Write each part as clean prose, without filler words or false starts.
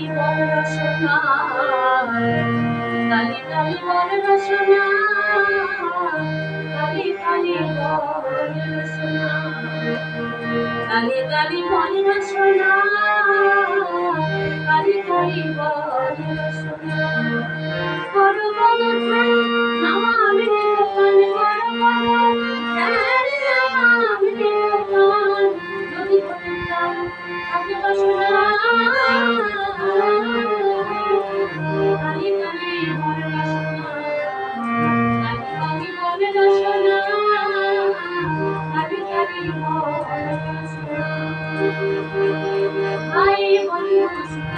বল রসনা কালি কালি বল রসনা কালি কালি বল রসনা কালি কালি বল রসনা কালি কালি বল রসনা করো বলো নামাম দোকান করো বলো নামাম দোকান যদি তোমার থাকে বাসনা কালি কালি বল রসনা কালি কালি বল রসনা কালি কালি বল রসনা ভাই বন্ধু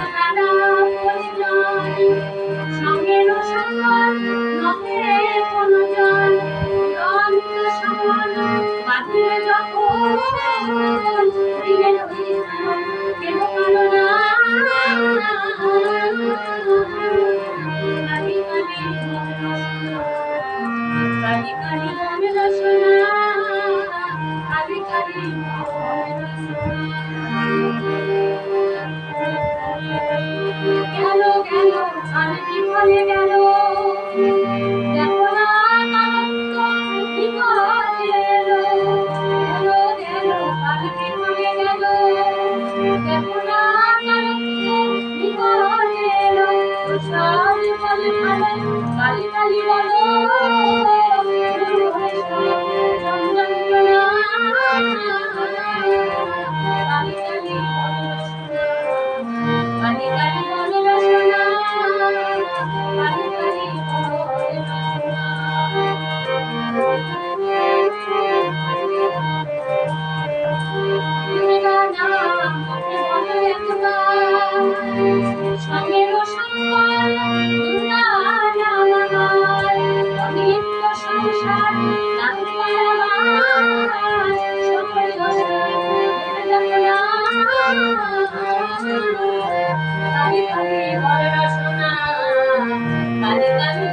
দাদা পরিজন সঙ্গের সঙ্গন নহে কোনো জন অন্ত সমান বাঁধিলে যখন দিলে কেন কারো না কালি কালি কালি কালি বল রসনা কালি কালি বল রসনা গেল গেল আর কি বলে গেল দেখো না কালন্ত বিপদে এলো গেল গেল আর কি বলে গেল দেখো না কালন্ত বিপদে এলো সব বলে ভালো কালি কালি বলো কালি কালি কালি কালি বল রসনা কালি কালি বল রসনা সঙ্গের সঙ্গন দুর্গা নাম আমার অনিত্য সংসার নাম পারাবার সকল কালি কালি বল রসনা কালি কালি